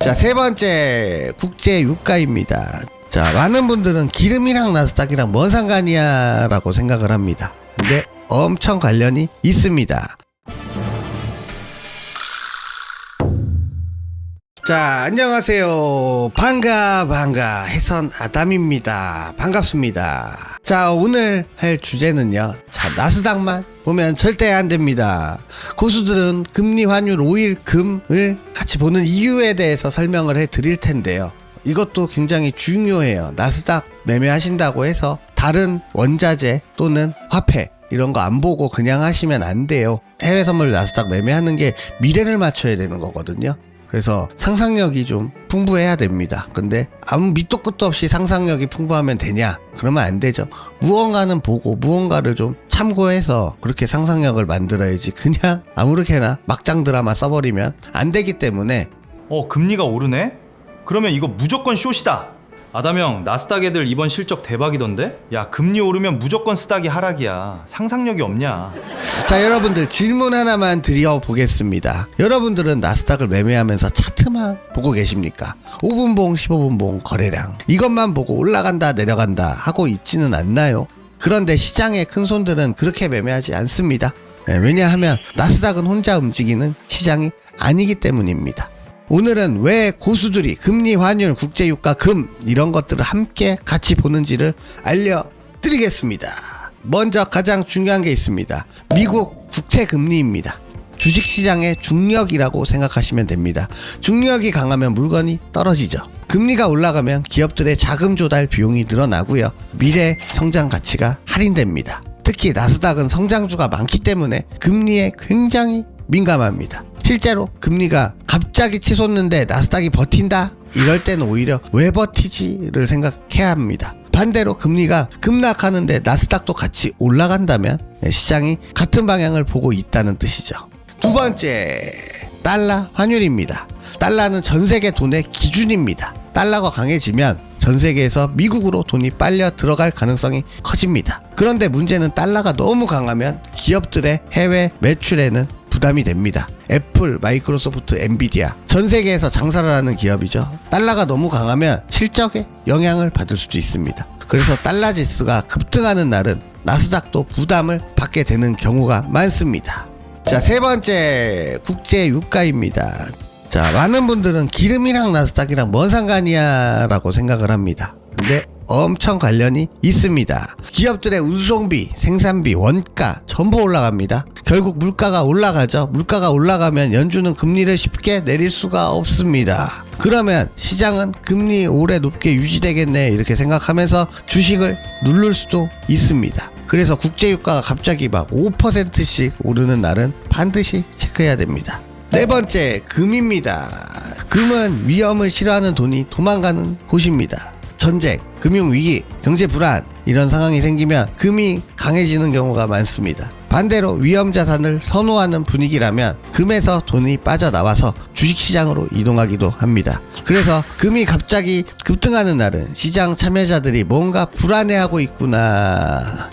자, 세 번째 국제 유가입니다. 자, 많은 분들은 기름이랑 나스닥이랑 뭔 상관이야 라고 생각을 합니다. 근데 엄청 관련이 있습니다. 자, 안녕하세요. 반가 해선 아담입니다. 반갑습니다. 자, 오늘 할 주제는요, 자, 나스닥만 보면 절대 안 됩니다. 고수들은 금리 환율 5일 금을 같이 보는 이유에 대해서 설명을 해 드릴 텐데요, 이것도 굉장히 중요해요. 나스닥 매매하신다고 해서 다른 원자재 또는 화폐 이런 거 안 보고 그냥 하시면 안 돼요. 해외 선물 나스닥 매매하는 게 미래를 맞춰야 되는 거거든요. 그래서 상상력이 좀 풍부해야 됩니다. 근데 아무 밑도 끝도 없이 상상력이 풍부하면 되냐? 그러면 안 되죠. 무언가는 보고 무언가를 좀 참고해서 그렇게 상상력을 만들어야지, 그냥 아무렇게나 막장 드라마 써버리면 안 되기 때문에. 금리가 오르네? 그러면 이거 무조건 숏이다. 아담형, 나스닥 애들 이번 실적 대박이던데? 야, 금리 오르면 무조건 스닥이 하락이야. 상상력이 없냐? 자, 여러분들 질문 하나만 드려보겠습니다. 여러분들은 나스닥을 매매하면서 차트만 보고 계십니까? 5분봉 15분봉 거래량 이것만 보고 올라간다 내려간다 하고 있지는 않나요? 그런데 시장의 큰손들은 그렇게 매매하지 않습니다. 왜냐하면 나스닥은 혼자 움직이는 시장이 아니기 때문입니다. 오늘은 왜 고수들이 금리, 환율, 국제유가, 금 이런 것들을 함께 같이 보는지를 알려드리겠습니다. 먼저 가장 중요한 게 있습니다. 미국 국채금리입니다. 주식시장의 중력이라고 생각하시면 됩니다. 중력이 강하면 물건이 떨어지죠. 금리가 올라가면 기업들의 자금 조달 비용이 늘어나고요, 미래 성장 가치가 할인됩니다. 특히 나스닥은 성장주가 많기 때문에 금리에 굉장히 민감합니다. 실제로 금리가 갑자기 치솟는데 나스닥이 버틴다? 이럴 때는 오히려 왜 버티지를 생각해야 합니다. 반대로 금리가 급락하는데 나스닥도 같이 올라간다면 시장이 같은 방향을 보고 있다는 뜻이죠. 두 번째, 달러 환율입니다. 달러는 전 세계 돈의 기준입니다. 달러가 강해지면 전 세계에서 미국으로 돈이 빨려 들어갈 가능성이 커집니다. 그런데 문제는 달러가 너무 강하면 기업들의 해외 매출에는 부담이 됩니다. 애플, 마이크로소프트, 엔비디아 전 세계에서 장사를 하는 기업이죠. 달러가 너무 강하면 실적에 영향을 받을 수도 있습니다. 그래서 달러 지수가 급등하는 날은 나스닥도 부담을 받게 되는 경우가 많습니다. 자, 세 번째 국제 유가입니다. 자, 많은 분들은 기름이랑 나스닥이랑 뭔 상관이야 라고 생각을 합니다. 근데 엄청 관련이 있습니다. 기업들의 운송비, 생산비, 원가 전부 올라갑니다. 결국 물가가 올라가죠. 물가가 올라가면 연준은 금리를 쉽게 내릴 수가 없습니다. 그러면 시장은 금리 오래 높게 유지되겠네 이렇게 생각하면서 주식을 누를 수도 있습니다. 그래서 국제유가가 갑자기 막 5%씩 오르는 날은 반드시 체크해야 됩니다. 네 번째, 금입니다. 금은 위험을 싫어하는 돈이 도망가는 곳입니다. 전쟁, 금융위기, 경제불안 이런 상황이 생기면 금이 강해지는 경우가 많습니다. 반대로 위험자산을 선호하는 분위기라면 금에서 돈이 빠져나와서 주식시장으로 이동하기도 합니다. 그래서 금이 갑자기 급등하는 날은 시장 참여자들이 뭔가 불안해하고 있구나.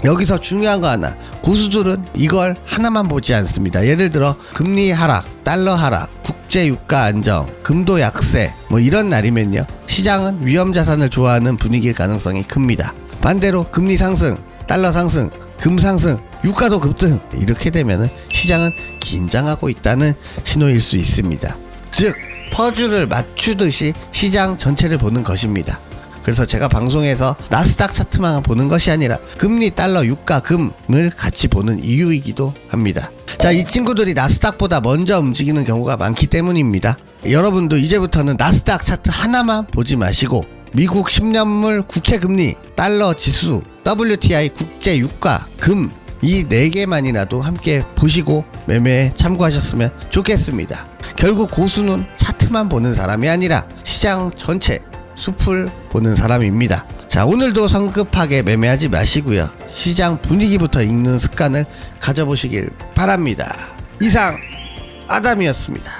여기서 중요한 거 하나, 고수들은 이걸 하나만 보지 않습니다. 예를 들어 금리 하락, 달러 하락, 국제유가 안정, 금도 약세 뭐 이런 날이면요, 시장은 위험자산을 좋아하는 분위기일 가능성이 큽니다. 반대로 금리 상승, 달러 상승, 금 상승, 유가도 급등 이렇게 되면은 시장은 긴장하고 있다는 신호일 수 있습니다. 즉 퍼즐을 맞추듯이 시장 전체를 보는 것입니다. 그래서 제가 방송에서 나스닥 차트만 보는 것이 아니라 금리, 달러, 유가, 금을 같이 보는 이유이기도 합니다. 자, 이 친구들이 나스닥보다 먼저 움직이는 경우가 많기 때문입니다. 여러분도 이제부터는 나스닥 차트 하나만 보지 마시고 미국 10년물 국채금리, 달러 지수, WTI 국제 유가, 금 이 4개만이라도 함께 보시고 매매에 참고하셨으면 좋겠습니다. 결국 고수는 차트만 보는 사람이 아니라 시장 전체 숲을 보는 사람입니다. 자, 오늘도 성급하게 매매하지 마시고요, 시장 분위기부터 읽는 습관을 가져보시길 바랍니다. 이상 아담이었습니다.